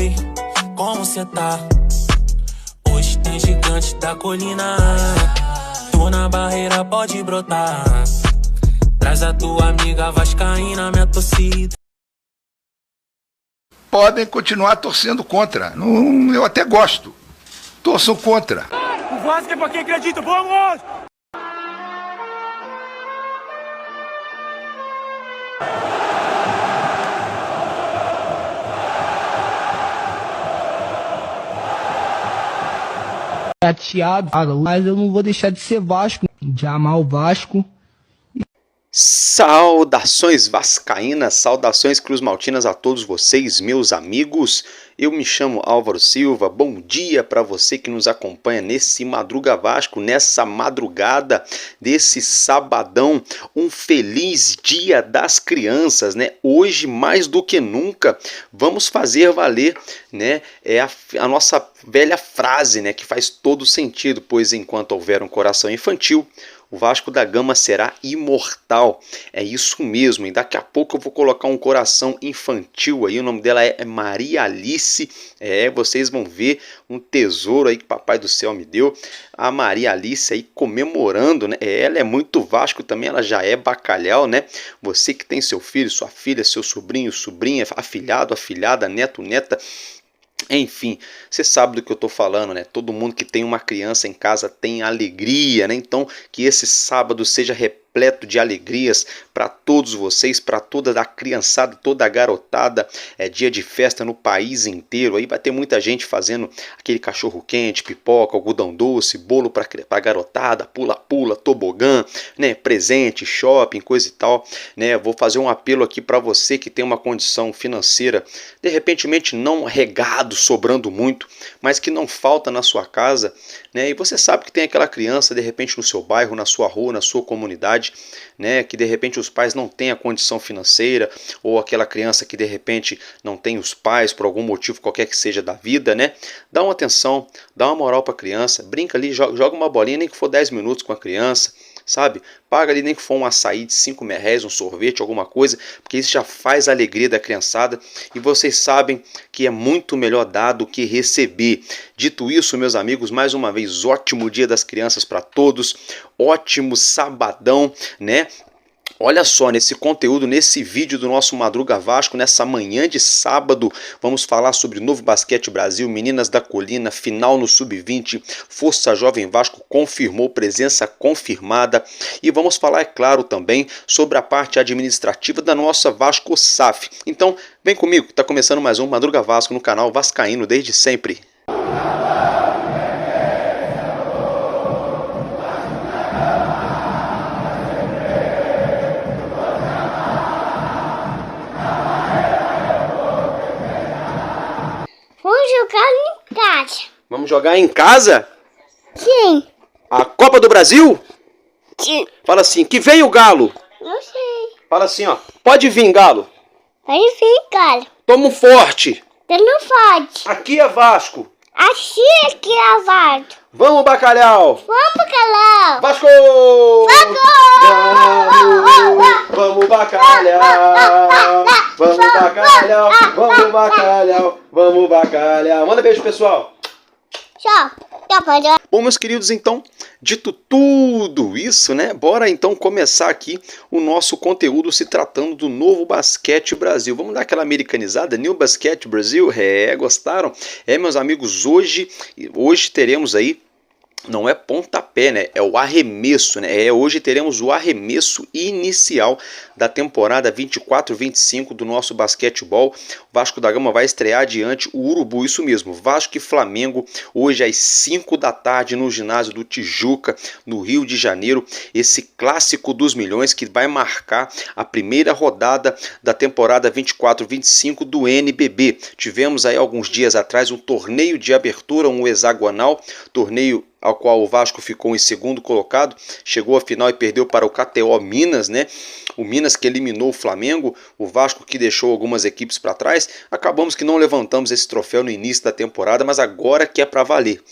Oi, como cê tá? Hoje tem gigante da colina. Tô na barreira, pode brotar. Traz a tua amiga vascaína, minha torcida. Podem continuar torcendo contra. Não, eu até gosto. Torçam contra. O Vasco é pra quem acredita, vamos! Chateado, mas eu não vou deixar de ser Vasco, de amar o Vasco. Saudações vascaínas, saudações cruzmaltinas a todos vocês, meus amigos. Eu me chamo Álvaro Silva, bom dia para você que nos acompanha nesse Madruga Vasco, nessa madrugada desse sabadão, um feliz dia das crianças, né? Hoje, mais do que nunca, vamos fazer valer, né? A nossa velha frase, né? Que faz todo sentido, pois enquanto houver um coração infantil, o Vasco da Gama será imortal. É isso mesmo. E daqui a pouco eu vou colocar um coração infantil aí. O nome dela é Maria Alice. Vocês vão ver um tesouro aí que Papai do Céu me deu. A Maria Alice aí comemorando, né? Ela é muito Vasco também. Ela já é bacalhau, né? Você que tem seu filho, sua filha, seu sobrinho, sobrinha, afilhado, afilhada, neto, neta. Enfim, você sabe do que eu estou falando, né? Todo mundo que tem uma criança em casa tem alegria, né? Então, que esse sábado seja repleto de alegrias para todos vocês, para toda a criançada, toda a garotada. É dia de festa no país inteiro. Aí vai ter muita gente fazendo aquele cachorro quente, pipoca, algodão doce, bolo para garotada, pula-pula, tobogã, né? Presente, shopping, coisa e tal, né? Vou fazer um apelo aqui para você que tem uma condição financeira, de repentemente não regado, sobrando muito, mas que não falta na sua casa, né? E você sabe que tem aquela criança de repente no seu bairro, na sua rua, na sua comunidade, né? Que de repente os pais não têm a condição financeira, ou aquela criança que de repente não tem os pais por algum motivo qualquer que seja da vida, né? Dá uma atenção, dá uma moral para a criança, brinca ali, joga uma bolinha, nem que for 10 minutos com a criança, sabe? Paga ali nem que for um açaí de 5 reais, um sorvete, alguma coisa, porque isso já faz a alegria da criançada e vocês sabem que é muito melhor dar do que receber. Dito isso, meus amigos, mais uma vez, ótimo dia das crianças para todos, ótimo sabadão, né? Olha só, nesse conteúdo, nesse vídeo do nosso Madruga Vasco, nessa manhã de sábado, vamos falar sobre o Novo Basquete Brasil, Meninas da Colina, final no Sub-20, Força Jovem Vasco confirmou presença confirmada e vamos falar, é claro, também sobre a parte administrativa da nossa Vasco SAF. Então, vem comigo, está começando mais um Madruga Vasco no canal Vascaíno desde sempre. Vamos jogar em casa? Sim. A Copa do Brasil? Sim. Fala assim, que vem o Galo. Não sei. Fala assim, ó, pode vir, Galo. Pode vir, cara. Tamo forte. Tu não pode. Aqui é Vasco. Aqui é avado. Vamos, bacalhau. Vamos, calão. Vasco! Vasco! Vamos, bacalhau. Vamos, bacalhau. Vamos, bacalhau. Vamos, bacalhau. Manda beijo, pessoal. Tchau. Bom, meus queridos, então, dito tudo isso, né? Bora então começar aqui o nosso conteúdo se tratando do Novo Basquete Brasil. Vamos dar aquela americanizada, New Basquete Brasil? Gostaram? Meus amigos, hoje teremos aí, não é pontapé, né? É o arremesso, né? Hoje teremos o arremesso inicial da temporada 24-25 do nosso basquetebol. O Vasco da Gama vai estrear diante o Urubu, isso mesmo, Vasco e Flamengo, hoje às 5 da tarde no ginásio do Tijuca, no Rio de Janeiro. Esse clássico dos milhões que vai marcar a primeira rodada da temporada 24-25 do NBB. Tivemos aí alguns dias atrás um torneio de abertura, um hexagonal, torneio ao qual o Vasco ficou em segundo colocado, chegou à final e perdeu para o KTO Minas, né? O Minas que eliminou o Flamengo, o Vasco que deixou algumas equipes para trás. Acabamos que não levantamos esse troféu no início da temporada, mas agora que é para valer.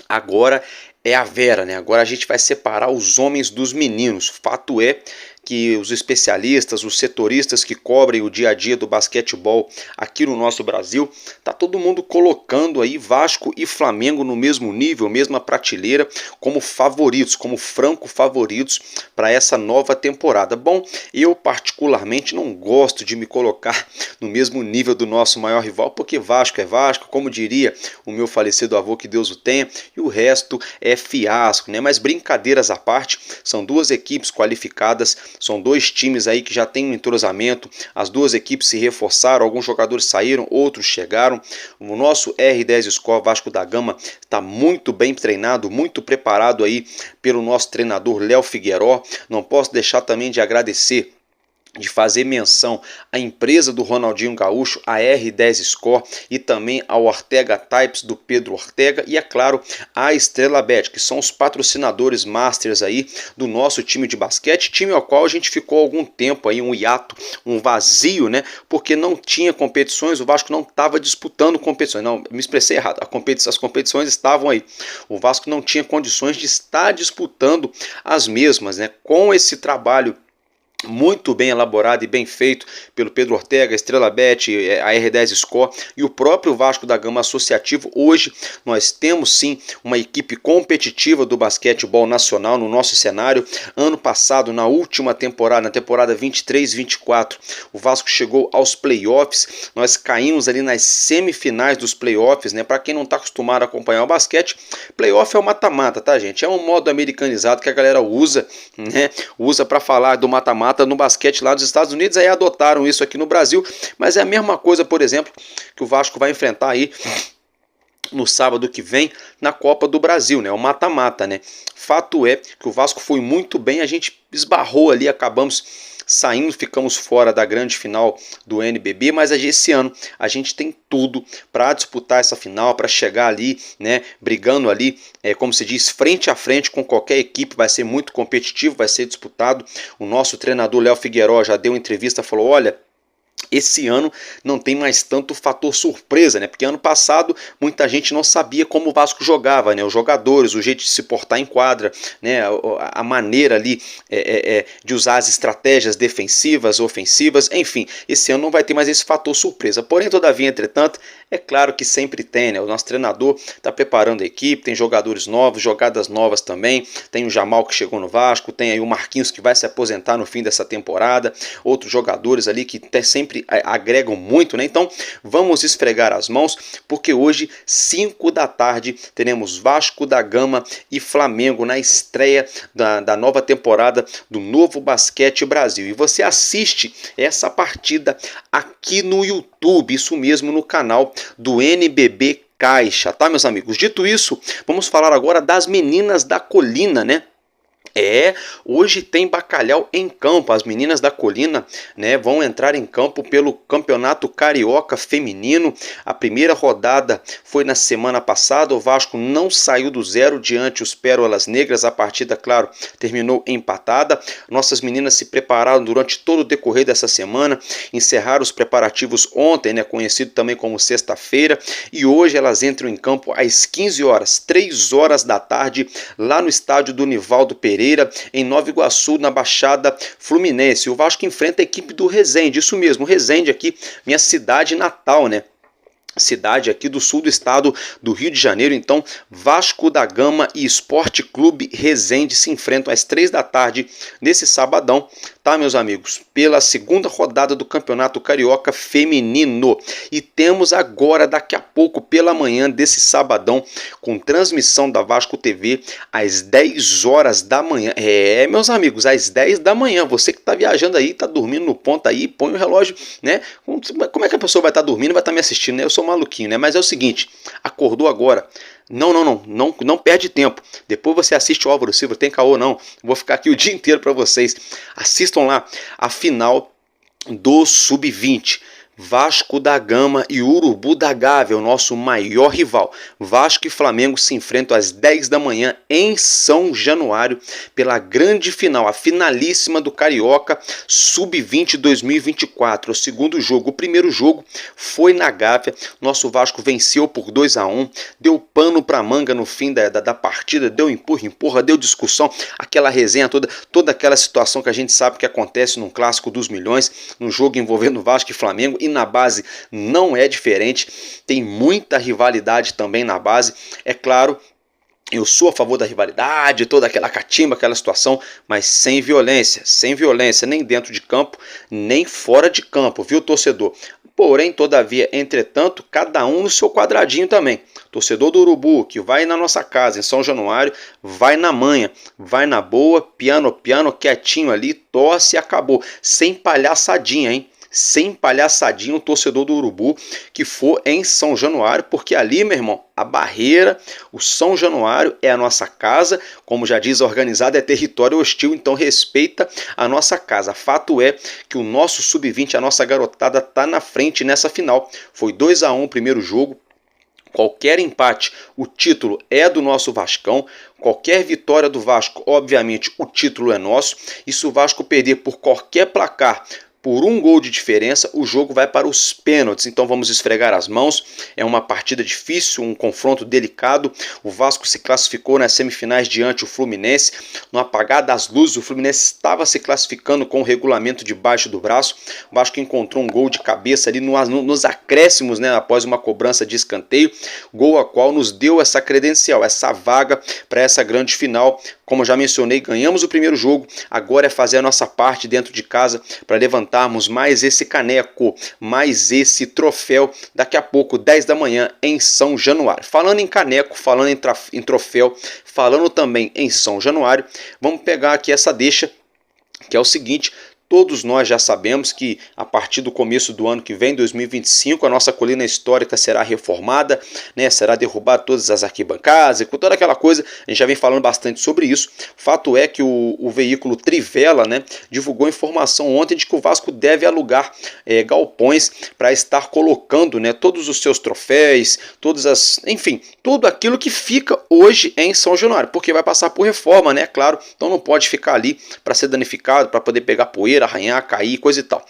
Agora é a Vera, né? Agora a gente vai separar os homens dos meninos. Fato é que os especialistas, os setoristas que cobrem o dia a dia do basquetebol aqui no nosso Brasil, tá todo mundo colocando aí Vasco e Flamengo no mesmo nível, mesma prateleira, como favoritos, como franco favoritos para essa nova temporada. Bom, eu particularmente não gosto de me colocar no mesmo nível do nosso maior rival, porque Vasco é Vasco, como diria o meu falecido avô, que Deus o tenha, e o resto é fiasco, né? Mas brincadeiras à parte, são duas equipes qualificadas, são dois times aí que já têm um entrosamento, as duas equipes se reforçaram, alguns jogadores saíram, outros chegaram. O nosso R10 Score Vasco da Gama está muito bem treinado, muito preparado aí pelo nosso treinador Léo Figueiró. Não posso deixar também de agradecer, de fazer menção à empresa do Ronaldinho Gaúcho, a R10 Score, e também ao Ortega Types do Pedro Ortega, e é claro, a Estrela Bet, que são os patrocinadores masters aí do nosso time de basquete, time ao qual a gente ficou algum tempo aí, um hiato, um vazio, né, porque não tinha competições, o Vasco não estava disputando competições, não, me expressei errado, as competições estavam aí, o Vasco não tinha condições de estar disputando as mesmas, né, com esse trabalho muito bem elaborado e bem feito pelo Pedro Ortega, Estrela Bet, a R10 Score e o próprio Vasco da Gama Associativo. Hoje nós temos sim uma equipe competitiva do basquetebol nacional no nosso cenário. Ano passado, na última temporada, na temporada 23-24, o Vasco chegou aos playoffs. Nós caímos ali nas semifinais dos playoffs, né? Para quem não está acostumado a acompanhar o basquete, playoff é o mata-mata, tá, gente? É um modo americanizado que a galera usa, né? Usa para falar do mata-mata no basquete lá dos Estados Unidos, aí adotaram isso aqui no Brasil, mas é a mesma coisa, por exemplo, que o Vasco vai enfrentar aí no sábado que vem na Copa do Brasil, né? O mata-mata, né? Fato é que o Vasco foi muito bem, a gente esbarrou ali, acabamos saindo, ficamos fora da grande final do NBB, mas esse ano a gente tem tudo para disputar essa final, para chegar ali, né, brigando ali, como se diz, frente a frente com qualquer equipe. Vai ser muito competitivo, vai ser disputado. O nosso treinador Léo Figueiró já deu entrevista, falou, olha, esse ano não tem mais tanto fator surpresa, né? Porque ano passado muita gente não sabia como o Vasco jogava, né? Os jogadores, o jeito de se portar em quadra, né? A maneira ali de usar as estratégias defensivas, ofensivas, enfim, esse ano não vai ter mais esse fator surpresa. Porém, todavia, entretanto, é claro que sempre tem, né? O nosso treinador está preparando a equipe, tem jogadores novos, jogadas novas também, tem o Jamal que chegou no Vasco, tem aí o Marquinhos que vai se aposentar no fim dessa temporada, outros jogadores ali que sempre agregam muito, né? Então vamos esfregar as mãos, porque hoje 5 da tarde teremos Vasco da Gama e Flamengo na estreia da nova temporada do Novo Basquete Brasil, e você assiste essa partida aqui no YouTube, isso mesmo, no canal do NBB Caixa, tá, meus amigos? Dito isso, vamos falar agora das meninas da colina, né? Hoje tem bacalhau em campo. As meninas da colina, né, vão entrar em campo pelo Campeonato Carioca Feminino. A primeira rodada foi na semana passada. O Vasco não saiu do zero diante os Pérolas Negras. A partida, claro, terminou empatada. Nossas meninas se prepararam durante todo o decorrer dessa semana. Encerraram os preparativos ontem, né, conhecido também como sexta-feira. E hoje elas entram em campo às 15 horas, 3 horas da tarde, lá no estádio do Nivaldo Pereira, em Nova Iguaçu, na Baixada Fluminense. O Vasco enfrenta a equipe do Resende, isso mesmo, Resende aqui, minha cidade natal, né? Cidade aqui do sul do estado do Rio de Janeiro. Então Vasco da Gama e Esporte Clube Resende se enfrentam às 3 da tarde nesse sabadão, tá, meus amigos, pela segunda rodada do Campeonato Carioca Feminino. E temos agora, daqui a pouco, pela manhã desse sabadão, com transmissão da Vasco TV às 10 horas da manhã. Meus amigos, às 10 da manhã. Você que tá viajando aí, tá dormindo no ponto aí, põe o relógio, né? Como é que a pessoa vai estar dormindo e vai estar me assistindo, né? Eu sou maluquinho, né? Mas é o seguinte, acordou agora, não perde tempo. Depois você assiste o Álvaro Silva, tem caô não. Vou ficar aqui o dia inteiro para vocês. Assistam lá a final do Sub-20. Vasco da Gama e Urubu da Gávea, o nosso maior rival. Vasco e Flamengo se enfrentam às 10 da manhã em São Januário pela grande final, a finalíssima do Carioca Sub-20 2024. O segundo jogo, o primeiro jogo foi na Gávea. Nosso Vasco venceu por 2-1, deu pano para manga no fim da partida, deu empurra, deu discussão, aquela resenha toda aquela situação que a gente sabe que acontece num clássico dos milhões, num jogo envolvendo Vasco e Flamengo. E na base não é diferente, tem muita rivalidade também na base. É claro, eu sou a favor da rivalidade, toda aquela catimba, aquela situação, mas sem violência, nem dentro de campo, nem fora de campo, viu, torcedor? Porém, todavia, entretanto, cada um no seu quadradinho também. Torcedor do Urubu, que vai na nossa casa, em São Januário, vai na manha, vai na boa, piano, quietinho ali, torce e acabou. Sem palhaçadinha, hein? Sem palhaçadinha o torcedor do Urubu que for em São Januário, porque ali, meu irmão, a Barreira, o São Januário é a nossa casa, como já diz a organizada, é território hostil, então respeita a nossa casa. Fato é que o nosso Sub-20, a nossa garotada, tá na frente nessa final. Foi 2-1 o primeiro jogo. Qualquer empate, o título é do nosso Vascão. Qualquer vitória do Vasco, obviamente, o título é nosso. E se o Vasco perder por qualquer placar, por um gol de diferença, o jogo vai para os pênaltis. Então vamos esfregar as mãos. É uma partida difícil, um confronto delicado. O Vasco se classificou nas semifinais diante o Fluminense. No apagar das luzes, o Fluminense estava se classificando com o regulamento debaixo do braço. O Vasco encontrou um gol de cabeça ali nos acréscimos, né, após uma cobrança de escanteio. Gol a qual nos deu essa credencial, essa vaga para essa grande final. Como eu já mencionei, ganhamos o primeiro jogo. Agora é fazer a nossa parte dentro de casa para levantarmos mais esse caneco, mais esse troféu daqui a pouco, 10 da manhã, em São Januário. Falando em caneco, falando em troféu, falando também em São Januário, vamos pegar aqui essa deixa, que é o seguinte: todos nós já sabemos que a partir do começo do ano que vem, 2025, a nossa colina histórica será reformada, né? Será derrubada todas as arquibancadas e toda aquela coisa. A gente já vem falando bastante sobre isso. Fato é que o veículo Trivela, né, divulgou informação ontem de que o Vasco deve alugar galpões para estar colocando, né, todos os seus troféus, enfim, tudo aquilo que fica hoje em São Januário, porque vai passar por reforma, né? Claro, então não pode ficar ali para ser danificado, para poder pegar poeira, arranhar, cair, coisa e tal.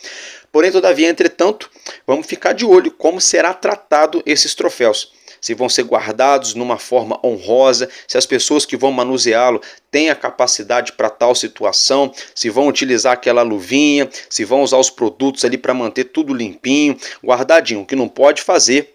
Porém, todavia, entretanto, vamos ficar de olho como será tratado esses troféus. Se vão ser guardados numa forma honrosa, se as pessoas que vão manuseá-lo têm a capacidade para tal situação, se vão utilizar aquela luvinha, se vão usar os produtos ali para manter tudo limpinho, guardadinho. O que não pode fazer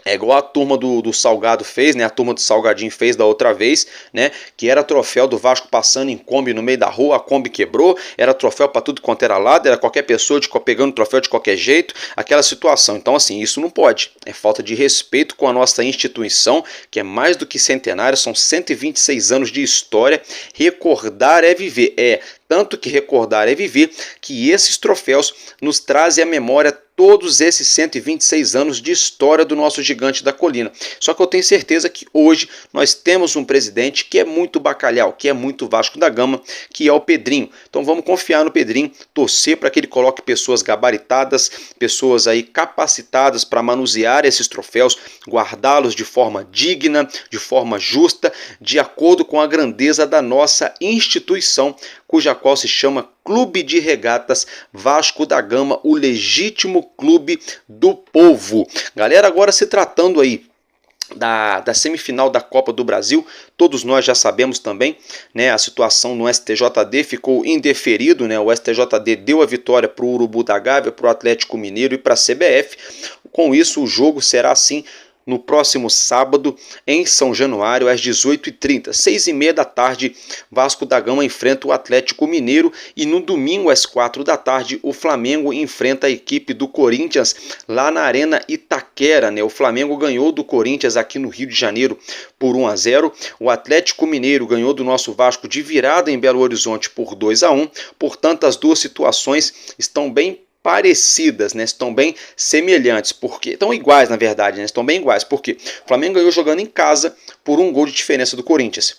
é igual a turma do Salgado fez, né? A turma do Salgadinho fez da outra vez, né? Que era troféu do Vasco passando em Kombi no meio da rua, a Kombi quebrou, era troféu para tudo quanto era lado, era qualquer pessoa pegando troféu de qualquer jeito, aquela situação. Então, assim, isso não pode. É falta de respeito com a nossa instituição, que é mais do que centenária, são 126 anos de história. Recordar é viver. Tanto que recordar é viver, que esses troféus nos trazem à memória todos esses 126 anos de história do nosso gigante da colina. Só que eu tenho certeza que hoje nós temos um presidente que é muito bacalhau, que é muito Vasco da Gama, que é o Pedrinho. Então vamos confiar no Pedrinho, torcer para que ele coloque pessoas gabaritadas, pessoas aí capacitadas para manusear esses troféus, guardá-los de forma digna, de forma justa, de acordo com a grandeza da nossa instituição, cuja qual se chama Clube de Regatas Vasco da Gama, o legítimo clube do povo. Galera, agora se tratando aí da semifinal da Copa do Brasil, todos nós já sabemos também, né, a situação no STJD ficou indeferido, né, o STJD deu a vitória para o Urubu da Gávea, para o Atlético Mineiro e para a CBF. Com isso, o jogo será assim no próximo sábado, em São Januário, às 18h30, 6h30 da tarde, Vasco da Gama enfrenta o Atlético Mineiro e no domingo, às 4 da tarde, o Flamengo enfrenta a equipe do Corinthians lá na Arena Itaquera, né? O Flamengo ganhou do Corinthians aqui no Rio de Janeiro por 1-0, o Atlético Mineiro ganhou do nosso Vasco de virada em Belo Horizonte por 2-1, portanto as duas situações estão bem parecidas, né? Estão bem semelhantes, porque estão iguais, na verdade, né? Estão bem iguais, porque o Flamengo ganhou jogando em casa por um gol de diferença do Corinthians.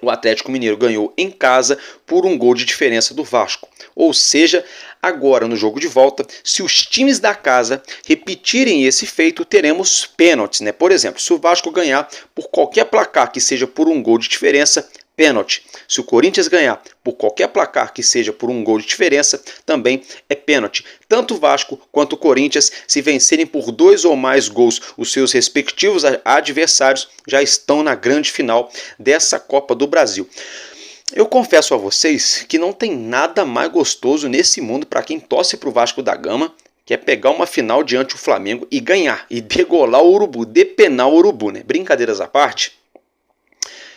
o Atlético Mineiro ganhou em casa por 1 gol de diferença do Vasco. Ou seja, agora no jogo de volta, se os times da casa repetirem esse feito, teremos pênaltis, né? Por exemplo, se o Vasco ganhar por qualquer placar que seja por 1 gol de diferença, pênalti. Se o Corinthians ganhar por qualquer placar que seja por 1 gol de diferença, também é pênalti. Tanto o Vasco quanto o Corinthians, se vencerem por 2 ou mais gols os seus respectivos adversários, já estão na grande final dessa Copa do Brasil. Eu confesso a vocês que não tem nada mais gostoso nesse mundo para quem torce para o Vasco da Gama, que é pegar uma final diante do Flamengo e ganhar, e degolar o urubu, depenar o urubu, né? Brincadeiras à parte,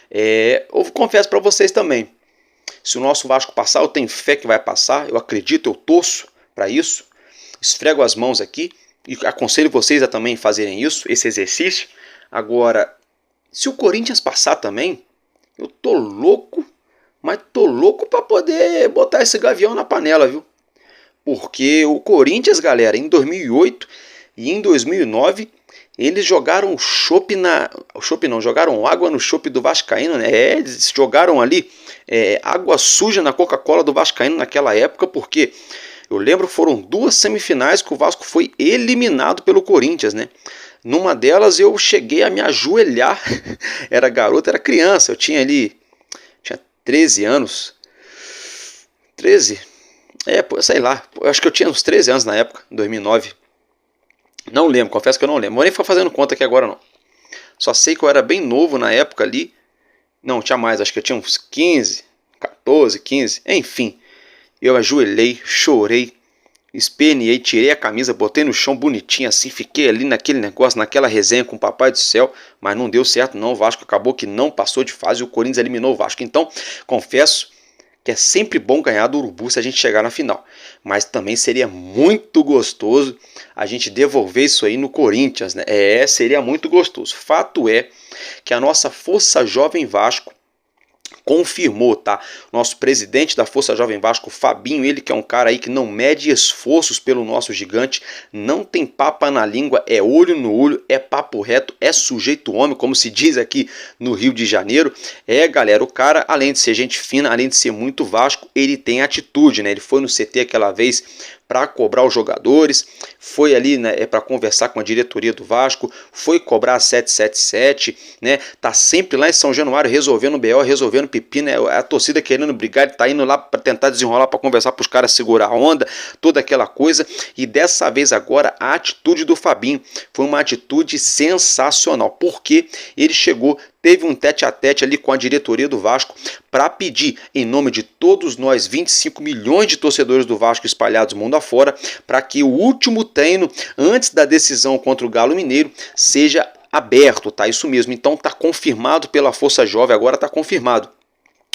eu confesso para vocês também, se o nosso Vasco passar, eu tenho fé que vai passar, eu acredito, eu torço para isso, esfrego as mãos aqui e aconselho vocês a também fazerem isso, esse exercício. Agora, se o Corinthians passar também, eu tô louco, mas tô louco para poder botar esse gavião na panela, viu? Porque o Corinthians, galera, em 2008 e em 2009, eles jogaram jogaram água no chope do Vascaíno, né? Eles jogaram ali água suja na Coca-Cola do Vascaíno naquela época, porque eu lembro foram 2 semifinais que o Vasco foi eliminado pelo Corinthians, né? Numa delas eu cheguei a me ajoelhar, era garoto, era criança, eu tinha 13 anos, 13, sei lá, eu acho que eu tinha uns 13 anos na época, em 2009. Não lembro, confesso que eu não lembro. Vou nem ficar fazendo conta aqui agora não. Só sei que eu era bem novo na época ali. Não, tinha mais, acho que eu tinha uns 15, 14, 15. Enfim, eu ajoelhei, chorei, esperneei, tirei a camisa, botei no chão bonitinho assim. Fiquei ali naquele negócio, naquela resenha com o Papai do Céu. Mas não deu certo não, o Vasco acabou que não passou de fase e o Corinthians eliminou o Vasco. Então, confesso que é sempre bom ganhar do Urubu se a gente chegar na final. Mas também seria muito gostoso a gente devolver isso aí no Corinthians, né? Seria muito gostoso. Fato é que a nossa Força Jovem Vasco confirmou, tá? Nosso presidente da Força Jovem Vasco, Fabinho, ele que é um cara aí que não mede esforços pelo nosso gigante, não tem papa na língua, é olho no olho, é papo reto, é sujeito homem, como se diz aqui no Rio de Janeiro. Galera, o cara, além de ser gente fina, além de ser muito Vasco, ele tem atitude, né? Ele foi no CT aquela vez para cobrar os jogadores, foi ali, né, para conversar com a diretoria do Vasco, foi cobrar a 777, né? Tá sempre lá em São Januário resolvendo BO, resolvendo pepino, né? A torcida querendo brigar, ele tá indo lá para tentar desenrolar, para conversar para os caras segurar a onda, toda aquela coisa. E dessa vez agora a atitude do Fabinho foi uma atitude sensacional, porque ele chegou, teve um tete-a-tete ali com a diretoria do Vasco para pedir, em nome de todos nós, 25 milhões de torcedores do Vasco espalhados mundo afora, para que o último treino, antes da decisão contra o Galo Mineiro, seja aberto, tá? Isso mesmo, então tá confirmado pela Força Jovem, agora tá confirmado.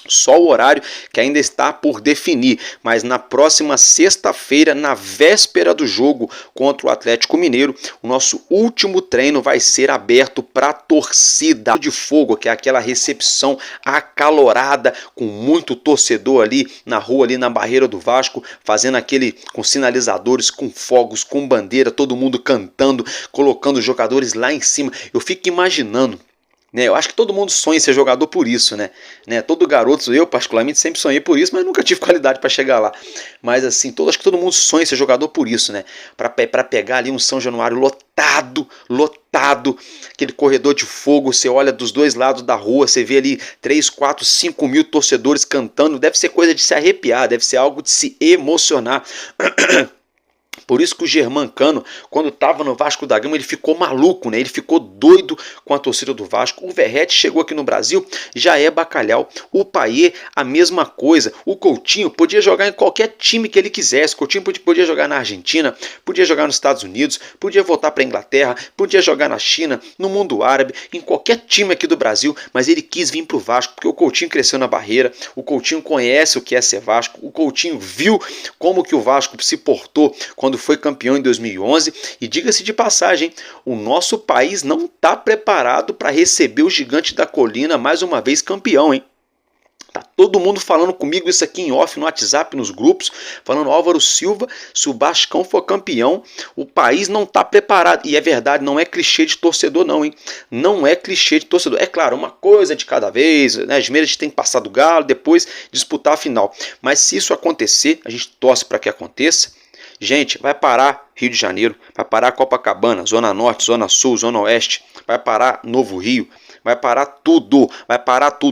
Só o horário que ainda está por definir, mas na próxima sexta-feira, na véspera do jogo contra o Atlético Mineiro, o nosso último treino vai ser aberto para a torcida de fogo, que é aquela recepção acalorada, com muito torcedor ali na rua, ali na barreira do Vasco, fazendo aquele com sinalizadores, com fogos, com bandeira, todo mundo cantando, colocando os jogadores lá em cima. Eu fico imaginando, né, eu acho que todo mundo sonha em ser jogador por isso, né? Todo garoto, eu particularmente sempre sonhei por isso, mas nunca tive qualidade para chegar lá. Mas assim, acho que todo mundo sonha em ser jogador por isso, né? Para pegar ali um São Januário lotado, aquele corredor de fogo, você olha dos dois lados da rua, você vê ali 3, 4, 5 mil torcedores cantando, deve ser coisa de se arrepiar, deve ser algo de se emocionar. Por isso que o Germancano, quando estava no Vasco da Gama, ele ficou maluco, né? Ele ficou doido com a torcida do Vasco. O Verratti chegou aqui no Brasil, já é bacalhau. O Payet, a mesma coisa. O Coutinho podia jogar em qualquer time que ele quisesse. O Coutinho podia jogar na Argentina, podia jogar nos Estados Unidos, podia voltar para a Inglaterra, podia jogar na China, no mundo árabe, em qualquer time aqui do Brasil, mas ele quis vir para o Vasco, porque o Coutinho cresceu na barreira, o Coutinho conhece o que é ser Vasco, o Coutinho viu como que o Vasco se portou quando foi campeão em 2011, e diga-se de passagem, o nosso país não está preparado para receber o Gigante da Colina mais uma vez campeão, hein? Tá todo mundo falando comigo isso aqui em off, no WhatsApp, nos grupos, falando: Álvaro Silva, se o Vascão for campeão, o país não tá preparado. E é verdade, não é clichê de torcedor não, hein? Não é clichê de torcedor. É claro, uma coisa de cada vez, né? As primeiras a gente tem que passar do Galo, depois disputar a final. Mas se isso acontecer, a gente torce para que aconteça. Gente, vai parar Rio de Janeiro, vai parar Copacabana, Zona Norte, Zona Sul, Zona Oeste, vai parar Novo Rio, vai parar tudo,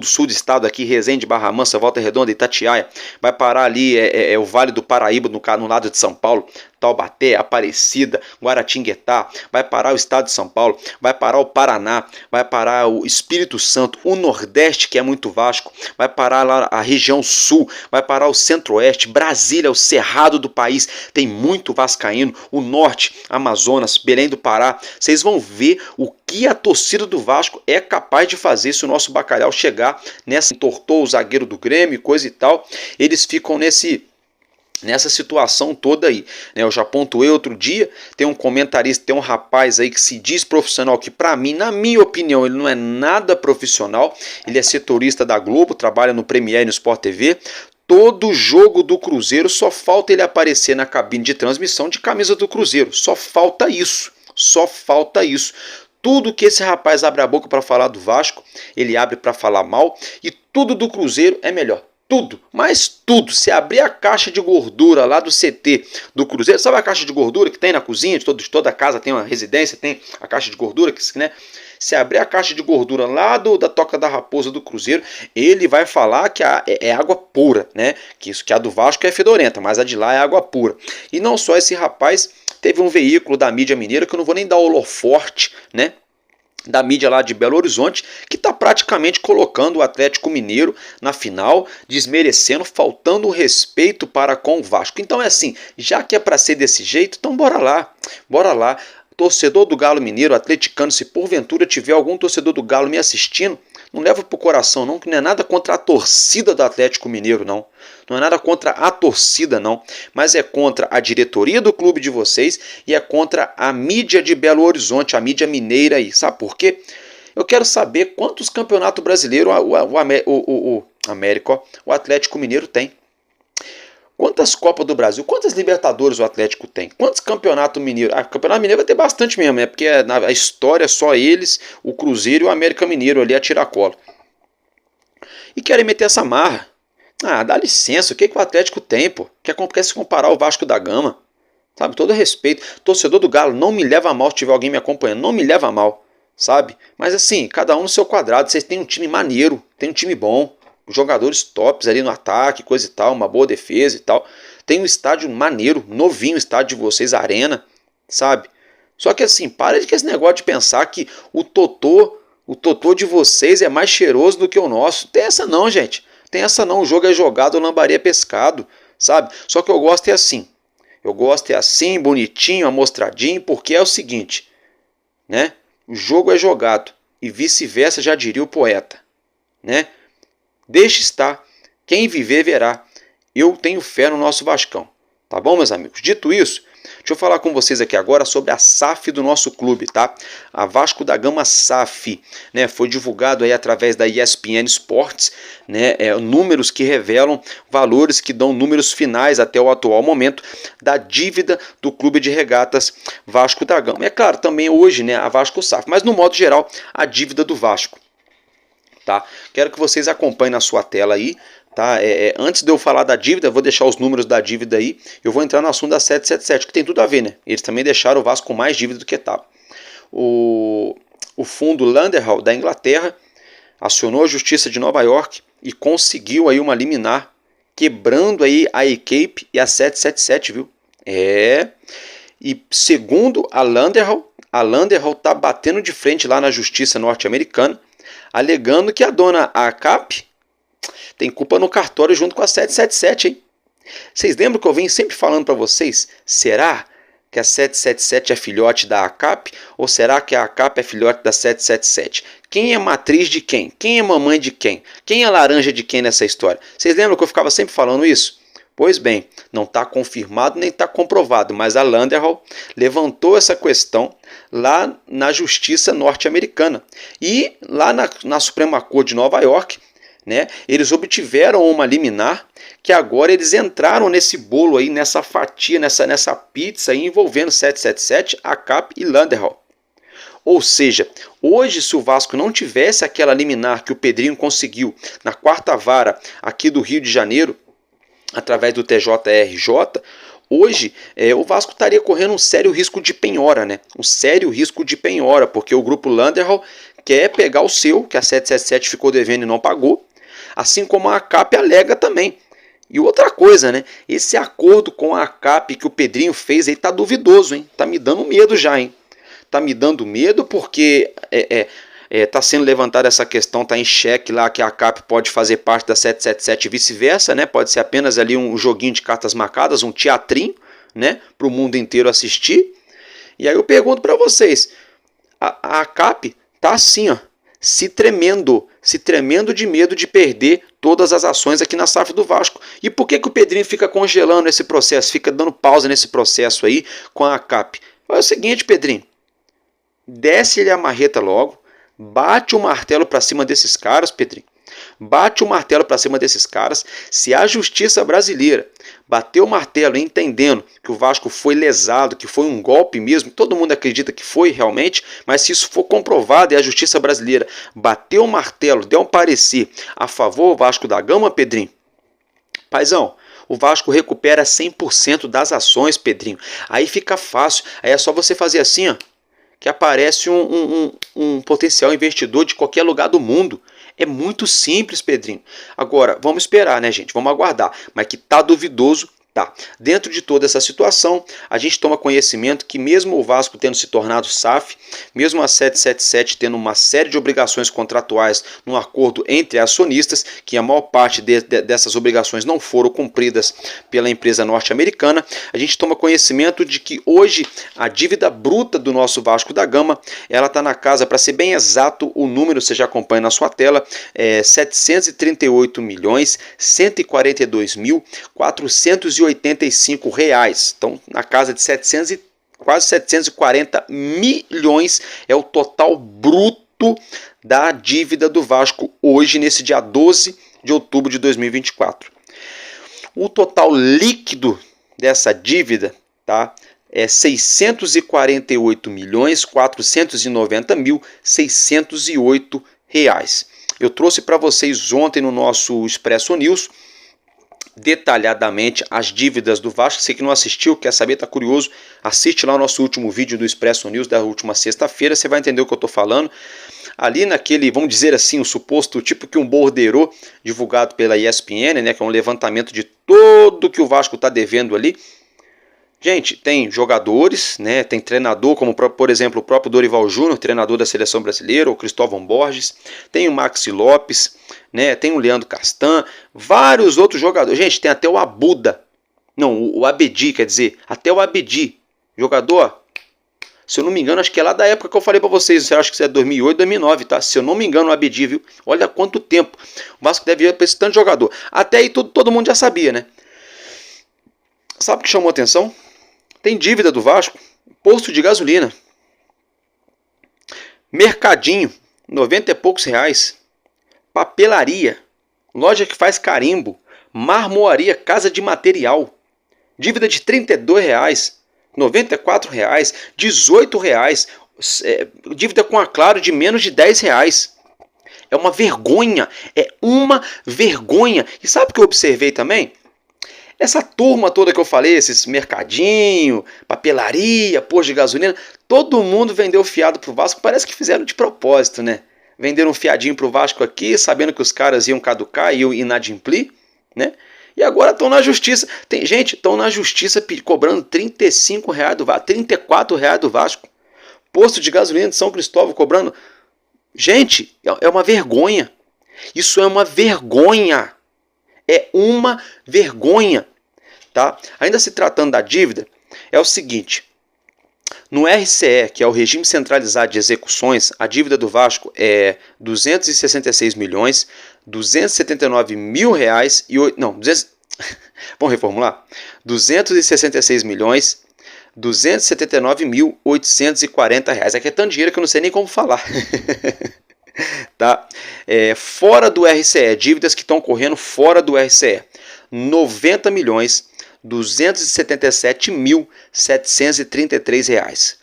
sul do estado aqui, Resende, Barra Mansa, Volta Redonda, Itatiaia, vai parar ali o Vale do Paraíba, no lado de São Paulo, Taubaté, Aparecida, Guaratinguetá, vai parar o estado de São Paulo, vai parar o Paraná, vai parar o Espírito Santo, o Nordeste, que é muito Vasco, vai parar lá a região Sul, vai parar o Centro-Oeste, Brasília, o Cerrado do país, tem muito vascaíno, o Norte, Amazonas, Belém do Pará. Vocês vão ver o que a torcida do Vasco é capaz de fazer se o nosso Bacalhau chegar nessa, entortou o zagueiro do Grêmio, coisa e tal. Eles ficam nessa situação toda aí, né? Eu já pontuei outro dia, tem um comentarista, tem um rapaz aí que se diz profissional, que para mim, na minha opinião, ele não é nada profissional, ele é setorista da Globo, trabalha no Premiere e no Sport TV. Todo jogo do Cruzeiro só falta ele aparecer na cabine de transmissão de camisa do Cruzeiro, só falta isso, Tudo que esse rapaz abre a boca para falar do Vasco, ele abre para falar mal, e tudo do Cruzeiro é melhor. Tudo, mas tudo. Se abrir a caixa de gordura lá do CT do Cruzeiro, sabe a caixa de gordura que tem na cozinha, de toda casa tem uma residência, tem a caixa de gordura, né? Se abrir a caixa de gordura lá da Toca da Raposa do Cruzeiro, ele vai falar que é água pura, né? Que a do Vasco é fedorenta, mas a de lá é água pura. E não só esse rapaz, teve um veículo da mídia mineira, que eu não vou nem dar holoforte, né? Da mídia lá de Belo Horizonte, que está praticamente colocando o Atlético Mineiro na final, desmerecendo, faltando respeito para com o Vasco. Então é assim, já que é para ser desse jeito, então bora lá. Torcedor do Galo Mineiro, atleticano, se porventura tiver algum torcedor do Galo me assistindo, não leva pro coração não, que não é nada contra a torcida do Atlético Mineiro não. Não é nada contra a torcida não, mas é contra a diretoria do clube de vocês e é contra a mídia de Belo Horizonte, a mídia mineira aí. Sabe por quê? Eu quero saber quantos campeonatos brasileiros o Atlético Mineiro tem. Quantas Copas do Brasil, quantas Libertadores o Atlético tem? Quantos Campeonato Mineiro? Campeonato Mineiro vai ter bastante mesmo, né? Porque a história é só eles, o Cruzeiro e o América Mineiro ali a tiracola. E querem meter essa marra. Ah, dá licença, o que o Atlético tem, pô? Quer se comparar ao Vasco da Gama? Sabe, todo respeito. Torcedor do Galo, não me leva a mal se tiver alguém me acompanhando, não me leva a mal, sabe? Mas assim, cada um no seu quadrado, vocês têm um time maneiro, tem um time bom. Jogadores tops ali no ataque, coisa e tal, uma boa defesa e tal. Tem um estádio maneiro, novinho o estádio de vocês, Arena, sabe? Só que assim, para de que esse negócio de pensar que o totô de vocês é mais cheiroso do que o nosso. Tem essa não, gente. Tem essa não, o jogo é jogado, o lambari é pescado, sabe? Só que eu gosto é assim. Eu gosto é assim, bonitinho, amostradinho, porque é o seguinte, né? O jogo é jogado e vice-versa, já diria o poeta, né? Deixe estar, quem viver verá. Eu tenho fé no nosso Vascão. Tá bom, meus amigos? Dito isso, deixa eu falar com vocês aqui agora sobre a SAF do nosso clube, tá? A Vasco da Gama SAF, né? Foi divulgado aí através da ESPN Sports, né? Números que revelam valores que dão números finais até o atual momento da dívida do clube de regatas Vasco da Gama. É claro, também hoje, né? A Vasco SAF, mas no modo geral, a dívida do Vasco. Tá? Quero que vocês acompanhem na sua tela aí, tá? Antes de eu falar da dívida, vou deixar os números da dívida aí, eu vou entrar no assunto da 777, que tem tudo a ver, né? Eles também deixaram o Vasco com mais dívida do que estava. O fundo Landerhall da Inglaterra acionou a Justiça de Nova York e conseguiu aí uma liminar, quebrando aí a equipe e a 777, viu? E segundo a Landerhall tá batendo de frente lá na Justiça norte-americana, alegando que a dona ACAP tem culpa no cartório junto com a 777, hein? Vocês lembram que eu venho sempre falando para vocês? Será que a 777 é filhote da ACAP? Ou será que a ACAP é filhote da 777? Quem é matriz de quem? Quem é mamãe de quem? Quem é laranja de quem nessa história? Vocês lembram que eu ficava sempre falando isso? Pois bem, não está confirmado nem está comprovado, mas a Landerhall levantou essa questão lá na justiça norte-americana. E lá na Suprema Corte de Nova York, né? Eles obtiveram uma liminar que agora eles entraram nesse bolo aí, nessa fatia, nessa pizza aí, envolvendo 777, ACAP e Landerhall. Ou seja, hoje, se o Vasco não tivesse aquela liminar que o Pedrinho conseguiu na quarta vara aqui do Rio de Janeiro, através do TJRJ, hoje o Vasco estaria correndo um sério risco de penhora, né? Um sério risco de penhora, porque o grupo Landerhall quer pegar o seu, que a 777 ficou devendo e não pagou, assim como a ACAP alega também. E outra coisa, né? Esse acordo com a ACAP que o Pedrinho fez aí tá duvidoso, hein? Tá me dando medo já, hein? Tá me dando medo porque tá sendo levantada essa questão, tá em xeque lá que a ACAP pode fazer parte da 777 e vice-versa, né? Pode ser apenas ali um joguinho de cartas marcadas, um teatrinho, né? Para o mundo inteiro assistir. E aí eu pergunto para vocês, a ACAP tá assim, ó, se tremendo de medo de perder todas as ações aqui na SAF do Vasco. E por que o Pedrinho fica congelando esse processo, fica dando pausa nesse processo aí com a ACAP? É o seguinte, Pedrinho, desce-lhe a marreta logo, bate o martelo para cima desses caras, Pedrinho. Bate o martelo para cima desses caras. Se a justiça brasileira bater o martelo entendendo que o Vasco foi lesado, que foi um golpe mesmo, todo mundo acredita que foi realmente, mas se isso for comprovado e a justiça brasileira bater o martelo, der um parecer a favor do Vasco da Gama, Pedrinho, paizão, o Vasco recupera 100% das ações, Pedrinho. Aí fica fácil, aí é só você fazer assim, ó, que aparece um potencial investidor de qualquer lugar do mundo. É muito simples, Pedrinho. Agora, vamos esperar, né, gente? Vamos aguardar. Mas que tá duvidoso, tá. Dentro de toda essa situação, a gente toma conhecimento que mesmo o Vasco tendo se tornado SAF, mesmo a 777 tendo uma série de obrigações contratuais no acordo entre acionistas, que a maior parte dessas obrigações não foram cumpridas pela empresa norte-americana, a gente toma conhecimento de que hoje a dívida bruta do nosso Vasco da Gama, ela está na casa, para ser bem exato, o número você já acompanha na sua tela, é 738.142.485 reais. Então, na casa de quase 740 milhões é o total bruto da dívida do Vasco hoje, nesse dia 12 de outubro de 2024. O total líquido dessa dívida, tá, é 648.490.608 reais. Eu trouxe para vocês ontem no nosso Expresso News detalhadamente as dívidas do Vasco. Você que não assistiu, quer saber, está curioso, assiste lá o nosso último vídeo do Expresso News da última sexta-feira, você vai entender o que eu estou falando. Ali naquele, vamos dizer assim, o suposto tipo que um borderô divulgado pela ESPN, né, que é um levantamento de tudo que o Vasco está devendo ali. Gente, tem jogadores, né, tem treinador, como por exemplo o próprio Dorival Júnior, treinador da seleção brasileira, o Cristóvão Borges, tem o Maxi Lopes, né, tem o Leandro Castan, vários outros jogadores. Gente, tem até o Abuda, não, o Abedi, quer dizer, até o Abedi, jogador, se eu não me engano, acho que é lá da época que eu falei para vocês, eu acho que é 2008, 2009, tá? Se eu não me engano, o Abedi, viu? Olha quanto tempo o Vasco deve ir para esse tanto de jogador. Até aí todo mundo já sabia, né? Sabe o que chamou a atenção? Tem dívida do Vasco, posto de gasolina, mercadinho, 90 e poucos reais, papelaria, loja que faz carimbo, marmoaria, casa de material, dívida de 32 reais, 94 reais, 18 reais, dívida com a Claro de menos de 10 reais. É uma vergonha, E sabe o que eu observei também? Essa turma toda que eu falei, esses mercadinho, papelaria, posto de gasolina, todo mundo vendeu fiado pro Vasco, parece que fizeram de propósito, né? Venderam um fiadinho pro Vasco aqui, sabendo que os caras iam caducar, iam inadimplir, né? E agora estão na justiça. Tem gente, estão na justiça cobrando 35 reais do Vasco, 34 reais do Vasco. Posto de gasolina de São Cristóvão cobrando. Gente, é uma vergonha. Isso é uma vergonha. É uma vergonha. Tá? Ainda se tratando da dívida, é o seguinte: no RCE, que é o Regime Centralizado de Execuções, a dívida do Vasco é 266 milhões, 279 mil reais e... Não, vamos reformular? 266 milhões, 279.840 reais. Aqui é tanto dinheiro que eu não sei nem como falar. Tá? Fora do RCE, dívidas que estão correndo fora do RCE, 90.277.733 reais.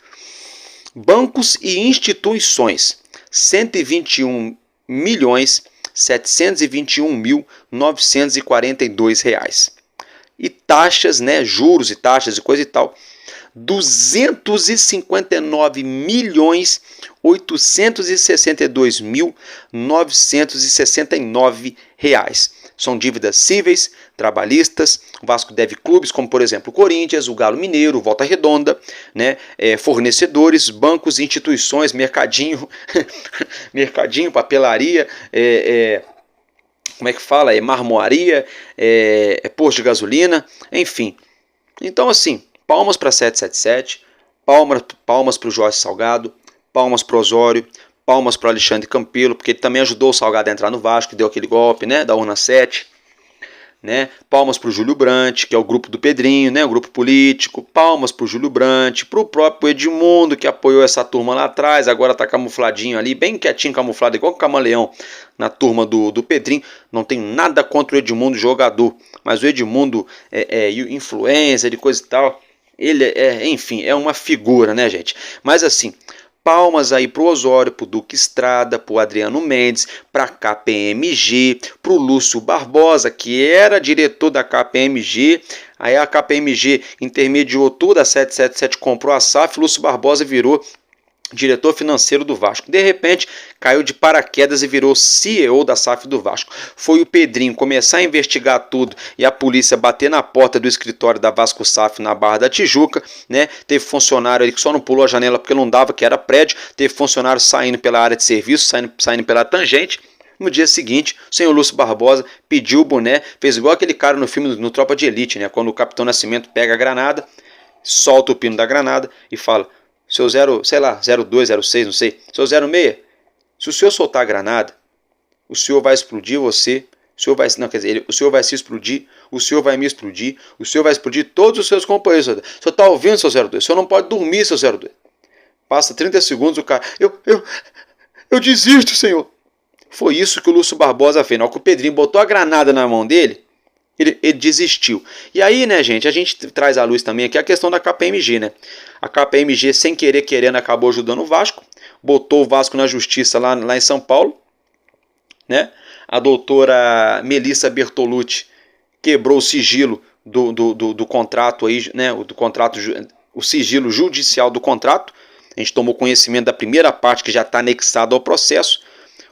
Bancos e instituições, 121.721.942 reais. E taxas, né, juros e taxas e coisa e tal, 259.862.969 reais. São dívidas cíveis, trabalhistas. O Vasco deve clubes como, por exemplo, o Corinthians, o Galo Mineiro, o Volta Redonda, né? Fornecedores, bancos, instituições, mercadinho, mercadinho, papelaria, como é que fala? Marmoaria, posto de gasolina, enfim. Então, assim, palmas para 777, palmas para o Jorge Salgado, palmas para o Osório, palmas para o Alexandre Campelo, porque ele também ajudou o Salgado a entrar no Vasco, deu aquele golpe, né, da urna 7. Né? Palmas para o Júlio Brandt, que é o grupo do Pedrinho, né? O grupo político. Palmas para o Júlio Brandt, para o próprio Edmundo, que apoiou essa turma lá atrás, agora está camufladinho ali, bem quietinho, camuflado, igual o camaleão na turma do Pedrinho. Não tem nada contra o Edmundo jogador, mas o Edmundo é influencer e coisa e tal. Ele enfim, é uma figura, né, gente? Mas assim, palmas aí pro Osório, pro Duque Estrada, pro Adriano Mendes, pra KPMG, pro Lúcio Barbosa, que era diretor da KPMG. Aí a KPMG intermediou tudo, a 777 comprou a SAF, Lúcio Barbosa virou diretor financeiro do Vasco. De repente, caiu de paraquedas e virou CEO da SAF do Vasco. Foi o Pedrinho começar a investigar tudo e a polícia bater na porta do escritório da Vasco SAF na Barra da Tijuca, né? Teve funcionário ali que só não pulou a janela porque não dava, que era prédio. Teve funcionário saindo pela área de serviço, saindo pela tangente. No dia seguinte, o senhor Lúcio Barbosa pediu o boné, fez igual aquele cara no filme no Tropa de Elite, né? Quando o Capitão Nascimento pega a granada, solta o pino da granada e fala: seu 02, 06, não sei, seu 06, se o senhor soltar a granada, o senhor vai explodir você, o senhor vai se explodir, o senhor vai me explodir, o senhor vai explodir todos os seus companheiros. O senhor está ouvindo, seu 02? O senhor não pode dormir, seu 02. Passa 30 segundos, o cara, eu desisto, senhor. Foi isso que o Lúcio Barbosa fez. Na hora que o Pedrinho botou a granada na mão dele, ele desistiu. E aí, né, gente, a gente traz à luz também aqui a questão da KPMG, né? A KPMG, sem querer, querendo, acabou ajudando o Vasco, botou o Vasco na justiça lá em São Paulo, né? A doutora Melissa Bertolucci quebrou o sigilo do contrato aí, né? O sigilo judicial do contrato. A gente tomou conhecimento da primeira parte que já está anexada ao processo.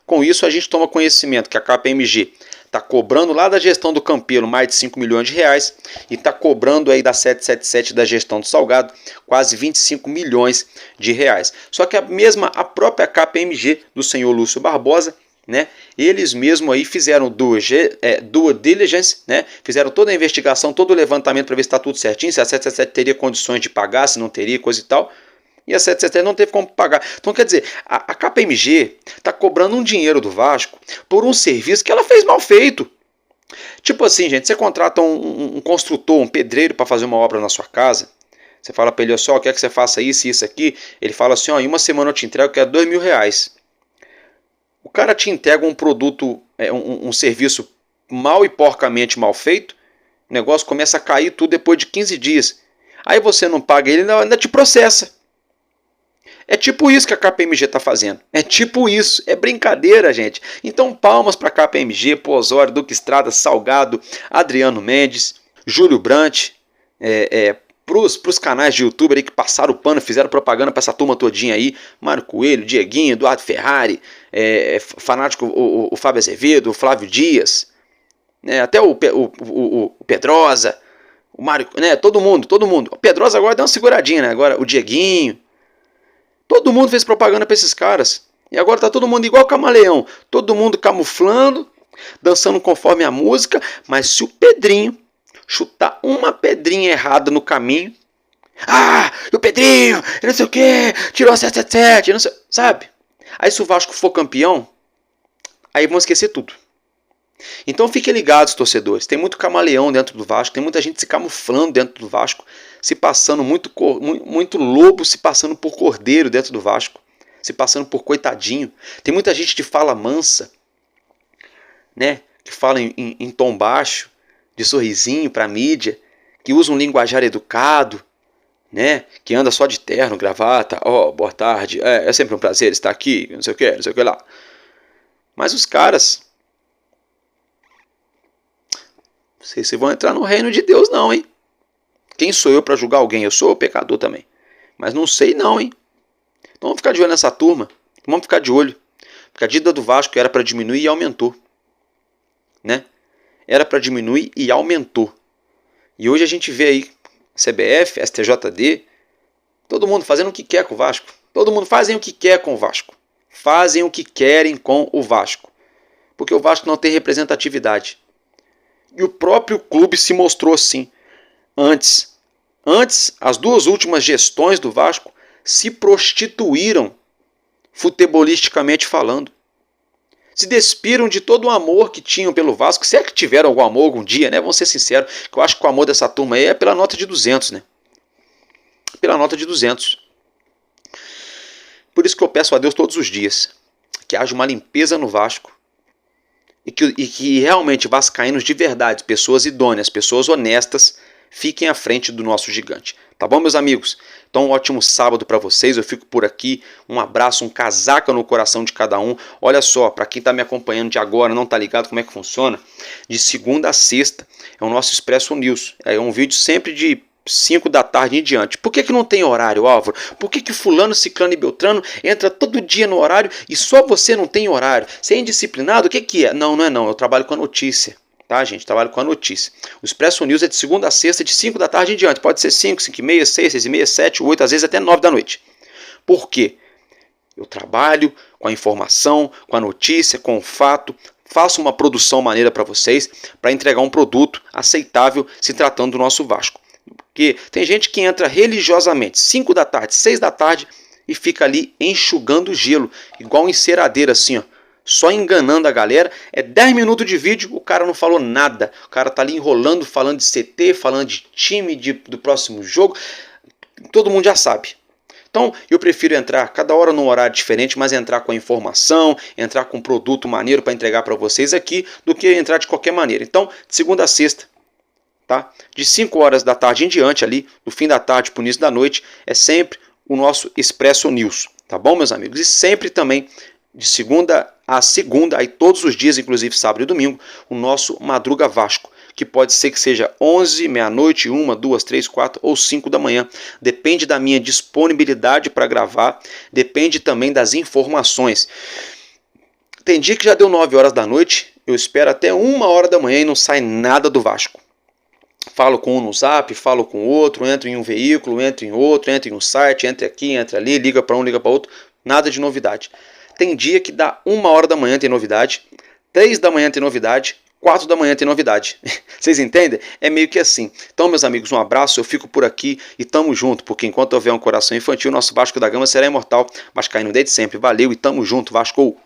Com isso, a gente toma conhecimento que a KPMG está cobrando lá da gestão do Campelo mais de 5 milhões de reais e está cobrando aí da 777 da gestão do Salgado quase 25 milhões de reais. Só que a própria KPMG do senhor Lúcio Barbosa, né, eles mesmos aí fizeram due diligence, né, fizeram toda a investigação, todo o levantamento para ver se está tudo certinho, se a 777 teria condições de pagar, se não teria, coisa e tal. E a 777 não teve como pagar. Então, quer dizer, a KPMG está cobrando um dinheiro do Vasco por um serviço que ela fez mal feito. Tipo assim, gente, você contrata um construtor, um pedreiro para fazer uma obra na sua casa. Você fala para ele, ó, só quer que você faça isso e isso aqui. Ele fala assim, ó, em uma semana eu te entrego, que é R$2.000. O cara te entrega um produto, um serviço mal e porcamente mal feito. O negócio começa a cair tudo depois de 15 dias. Aí você não paga ele, ainda te processa. É tipo isso que a KPMG está fazendo. É tipo isso. É brincadeira, gente. Então, palmas para a KPMG, para Osório, Duque Estrada, Salgado, Adriano Mendes, Júlio Brandt, para os canais de YouTube aí que passaram o pano, fizeram propaganda para essa turma todinha aí. Mário Coelho, Dieguinho, Eduardo Ferrari, fanático, o Fábio Azevedo, o Flávio Dias, né, até o Pedrosa, o Mário, né, todo mundo. O Pedrosa agora deu uma seguradinha, né? Agora o Dieguinho. Todo mundo fez propaganda para esses caras. E agora tá todo mundo igual camaleão. Todo mundo camuflando, dançando conforme a música. Mas se o Pedrinho chutar uma pedrinha errada no caminho... Ah, o Pedrinho, não sei o que, tirou a 777, não sei, sabe? Aí se o Vasco for campeão, aí vão esquecer tudo. Então fiquem ligados, torcedores. Tem muito camaleão dentro do Vasco, tem muita gente se camuflando dentro do Vasco, se passando muito lobo, se passando por cordeiro dentro do Vasco. se passando por coitadinho. Tem muita gente que fala mansa, né? Que fala em tom baixo, de sorrisinho para a mídia, que usa um linguajar educado, né? Que anda só de terno, gravata, boa tarde, é sempre um prazer estar aqui, não sei o que lá. Mas os caras, não sei se vão entrar no reino de Deus não, hein? Quem sou eu para julgar alguém? Eu sou pecador também. Mas não sei não, hein? Então vamos ficar de olho nessa turma. Vamos ficar de olho. Porque a dívida do Vasco era para diminuir e aumentou. Né? Era para diminuir e aumentou. E hoje a gente vê aí CBF, STJD, todo mundo fazendo o que quer com o Vasco. Todo mundo fazem o que quer com o Vasco. Fazem o que querem com o Vasco. Porque o Vasco não tem representatividade. E o próprio clube se mostrou assim. Antes, as duas últimas gestões do Vasco se prostituíram, futebolisticamente falando. Se despiram de todo o amor que tinham pelo Vasco. Se é que tiveram algum amor algum dia, né? Vamos ser sinceros, que eu acho que o amor dessa turma aí é pela nota de 200, né? Pela nota de 200. Por isso que eu peço a Deus todos os dias que haja uma limpeza no Vasco. E que realmente vascaínos de verdade, pessoas idôneas, pessoas honestas, fiquem à frente do nosso gigante. Tá bom, meus amigos? Então, um ótimo sábado para vocês. Eu fico por aqui. Um abraço, um casaca no coração de cada um. Olha só, para quem está me acompanhando de agora, não está ligado como é que funciona, de segunda a sexta é o nosso Expresso News. É um vídeo sempre de 5 da tarde em diante. Por que não tem horário, Álvaro? Por que fulano, ciclano e beltrano entra todo dia no horário e só você não tem horário? Você é indisciplinado? O que é? Não é não. Eu trabalho com a notícia. Tá, gente? Trabalho com a notícia. O Expresso News é de segunda a sexta, de 5 da tarde em diante. Pode ser 5, 5 e meia, 6, 6 e meia, 7, 8, às vezes até 9 da noite. Por quê? Eu trabalho com a informação, com a notícia, com o fato, faço uma produção maneira para vocês, para entregar um produto aceitável se tratando do nosso Vasco. Porque tem gente que entra religiosamente 5 da tarde, 6 da tarde e fica ali enxugando gelo, igual enceradeira assim, ó, só enganando a galera. É 10 minutos de vídeo, o cara não falou nada. O cara tá ali enrolando, falando de CT, falando de time, do próximo jogo. Todo mundo já sabe. Então eu prefiro entrar cada hora num horário diferente, mas entrar com a informação, entrar com um produto maneiro para entregar para vocês aqui, do que entrar de qualquer maneira. Então, de segunda a sexta, tá? De 5 horas da tarde em diante, ali, do fim da tarde para o início da noite, é sempre o nosso Expresso News. Tá bom, meus amigos? E sempre também, de segunda a segunda, aí todos os dias, inclusive sábado e domingo, o nosso Madruga Vasco, que pode ser que seja 11, meia-noite, 1, 2, 3, 4 ou 5 da manhã. Depende da minha disponibilidade para gravar, depende também das informações. Tem dia que já deu 9 horas da noite, eu espero até 1 hora da manhã e não sai nada do Vasco. Falo com um no zap, falo com o outro, entro em um veículo, entro em outro, entro em um site, entro aqui, entro ali, liga para um, liga para outro, nada de novidade. Tem dia que dá 1 hora da manhã tem novidade, 3 da manhã tem novidade, 4 da manhã tem novidade. Vocês entendem? É meio que assim. Então, meus amigos, um abraço, eu fico por aqui e tamo junto, porque enquanto houver um coração infantil, nosso Vasco da Gama será imortal. Vascaíno desde sempre. Valeu e tamo junto, Vasco!